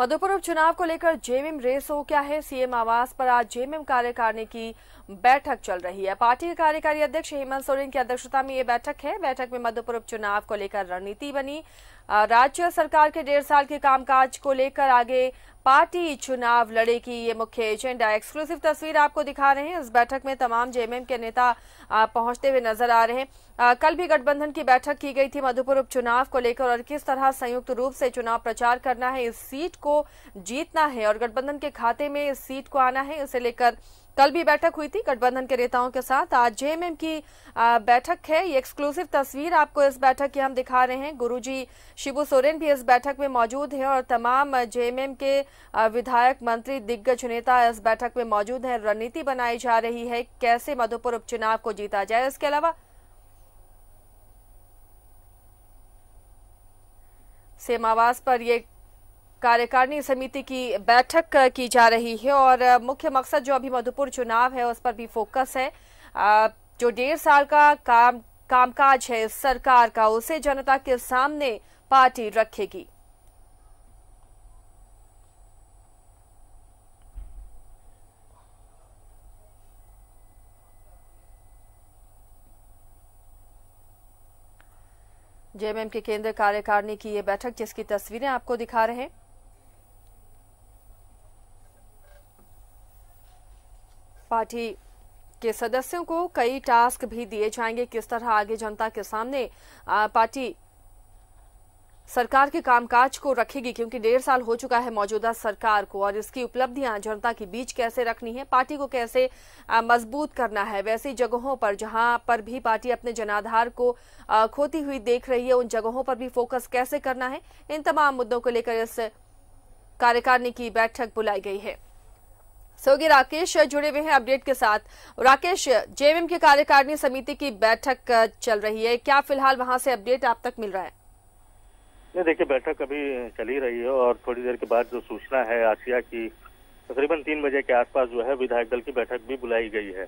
मधुपुर उपचुनाव को लेकर जेएमएम रेस हो क्या है। सीएम आवास पर आज जेएमएम कार्यकारिणी की बैठक चल रही है। पार्टी के कार्यकारी अध्यक्ष हेमंत सोरेन की अध्यक्षता में ये बैठक है। बैठक में मधुपुर उपचुनाव को लेकर रणनीति बनी। राज्य सरकार के 1.5 साल के कामकाज को लेकर आगे पार्टी चुनाव लड़ेगी, ये मुख्य एजेंडा। एक्सक्लूसिव तस्वीर आपको दिखा रहे हैं। इस बैठक में तमाम जेएमएम के नेता पहुंचते हुए नजर आ रहे हैं। कल भी गठबंधन की बैठक की गई थी मधुपुर उपचुनाव को लेकर और किस तरह संयुक्त रूप से चुनाव प्रचार करना है, इस सीट को जीतना है और गठबंधन के खाते में इस सीट को आना है, इसे लेकर कल भी बैठक हुई थी गठबंधन के नेताओं के साथ। आज जेएमएम की बैठक है। ये एक्सक्लूसिव तस्वीर आपको इस बैठक की हम दिखा रहे हैं। गुरुजी शिबू सोरेन भी इस बैठक में मौजूद हैं और तमाम जेएमएम के विधायक, मंत्री, दिग्गज नेता इस बैठक में मौजूद हैं। रणनीति बनाई जा रही है कैसे मधुपुर उपचुनाव को जीता जाए। इसके अलावा सीएम आवास पर ये कार्यकारिणी समिति की बैठक की जा रही है और मुख्य मकसद जो अभी मधुपुर चुनाव है उस पर भी फोकस है। जो 1.5 साल का कामकाज है सरकार का, उसे जनता के सामने पार्टी रखेगी। जेएमएम के केंद्रीय कार्यकारिणी की ये बैठक जिसकी तस्वीरें आपको दिखा रहे हैं। पार्टी के सदस्यों को कई टास्क भी दिए जाएंगे, किस तरह आगे जनता के सामने पार्टी सरकार के कामकाज को रखेगी, क्योंकि 1.5 साल हो चुका है मौजूदा सरकार को और इसकी उपलब्धियां जनता के बीच कैसे रखनी है, पार्टी को कैसे मजबूत करना है। वैसी जगहों पर जहां पर भी पार्टी अपने जनाधार को खोती हुई देख रही है, उन जगहों पर भी फोकस कैसे करना है, इन तमाम मुद्दों को लेकर इस कार्यकारिणी की बैठक बुलाई गई है। सोगी राकेश जुड़े हुए हैं अपडेट के साथ। राकेश, जेएमएम की कार्यकारिणी समिति की बैठक चल रही है, क्या फिलहाल वहां से अपडेट आप तक मिल रहा है? नहीं, देखिए बैठक अभी चल ही रही है और थोड़ी देर के बाद जो सूचना है आसिया की तकरीबन 3 बजे के आसपास जो है विधायक दल की बैठक भी बुलाई गई है।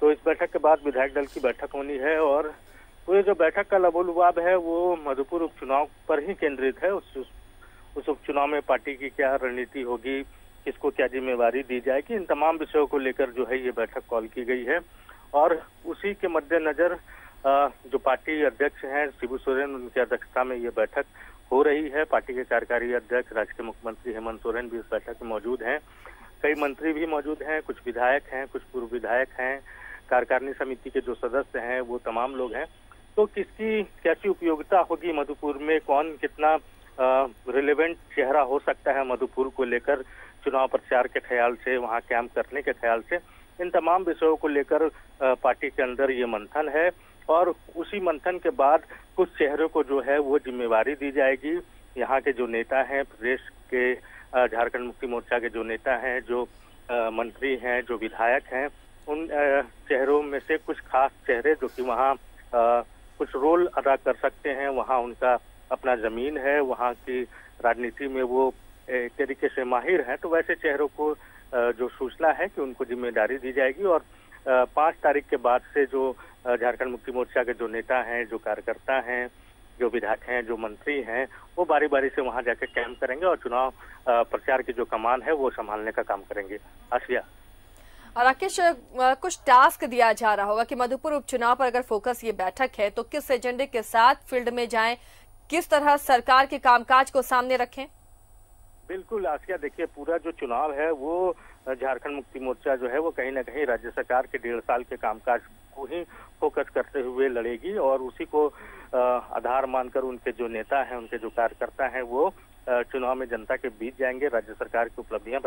तो इस बैठक के बाद विधायक दल की बैठक होनी है और तो ये जो बैठक का लबोलुबाब है वो मधुपुर उपचुनाव पर ही केंद्रित है। उस उपचुनाव में पार्टी की क्या रणनीति होगी, किसको क्या जिम्मेवारी दी जाएगी, इन तमाम विषयों को लेकर जो है ये बैठक कॉल की गई है। और उसी के मद्देनजर जो पार्टी अध्यक्ष हैं शिबू सोरेन, उनकी अध्यक्षता में ये बैठक हो रही है। पार्टी के कार्यकारी अध्यक्ष राज्य के मुख्यमंत्री हेमंत सोरेन भी इस बैठक में मौजूद हैं। कई मंत्री भी मौजूद हैं, कुछ विधायक हैं, कुछ पूर्व विधायक हैं, कार्यकारिणी समिति के जो सदस्य हैं वो तमाम लोग हैं। तो किसकी कैसी उपयोगिता होगी मधुपुर में, कौन कितना रिलेवेंट चेहरा हो सकता है मधुपुर को लेकर चुनाव प्रचार के ख्याल से, वहाँ कैंप करने के ख्याल से, इन तमाम विषयों को लेकर पार्टी के अंदर ये मंथन है। और उसी मंथन के बाद कुछ चेहरों को जो है वो जिम्मेवारी दी जाएगी। यहाँ के जो नेता हैं, प्रदेश के झारखंड मुक्ति मोर्चा के जो नेता हैं, जो मंत्री हैं, जो विधायक हैं, उन चेहरों में से कुछ खास चेहरे जो कि वहाँ कुछ रोल अदा कर सकते हैं, वहाँ उनका अपना जमीन है, वहाँ की राजनीति में वो एक तरीके से माहिर हैं, तो वैसे चेहरों को जो सूचना है कि उनको जिम्मेदारी दी जाएगी। और 5 तारीख के बाद से जो झारखंड मुक्ति मोर्चा के जो नेता हैं, जो कार्यकर्ता हैं, जो विधायक हैं, जो मंत्री हैं, वो बारी बारी से वहां जाकर कैंप करेंगे और चुनाव प्रचार की जो कमान है वो संभालने का काम करेंगे। आसिया और राकेश, कुछ टास्क दिया जा रहा होगा कि मधुपुर उपचुनाव पर अगर फोकस ये बैठक है तो किस एजेंडे के साथ फील्ड में जाएं, किस तरह सरकार के कामकाज को सामने रखें? बिल्कुल आसिया, देखिए पूरा जो चुनाव है वो झारखंड मुक्ति मोर्चा जो है वो कहीं ना कहीं राज्य सरकार के 1.5 साल के कामकाज को ही फोकस करते हुए लड़ेगी और उसी को आधार मानकर उनके जो नेता हैं, उनके जो कार्यकर्ता हैं वो चुनाव में जनता के बीच जाएंगे, राज्य सरकार की उपलब्धियां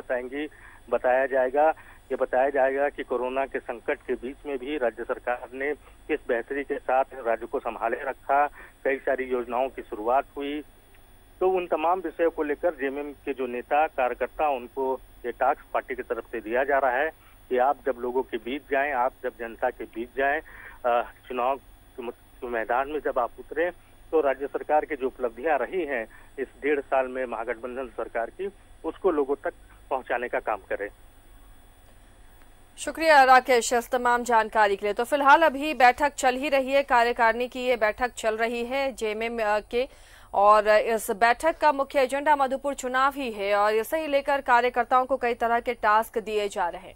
बताया जाएगा कि कोरोना के संकट के बीच में भी राज्य सरकार ने किस बेहतरी के साथ राज्य को संभाले रखा, कई सारी योजनाओं की शुरुआत हुई। तो उन तमाम विषयों को लेकर जेएमएम के जो नेता कार्यकर्ता, उनको ये टास्क पार्टी की तरफ से दिया जा रहा है कि आप जब लोगों के बीच जाएं, आप जब जनता के बीच जाएं, चुनाव के मैदान में जब आप उतरे, तो राज्य सरकार की जो उपलब्धियां रही हैं इस 1.5 साल में महागठबंधन सरकार की, उसको लोगों तक पहुंचाने का काम करें। शुक्रिया राकेश इस तमाम जानकारी के लिए। तो फिलहाल अभी बैठक चल ही रही है, कार्यकारिणी की ये बैठक चल रही है जेएमएम के और इस बैठक का मुख्य एजेंडा मधुपुर चुनाव ही है और इसे ही लेकर कार्यकर्ताओं को कई तरह के टास्क दिए जा रहे हैं।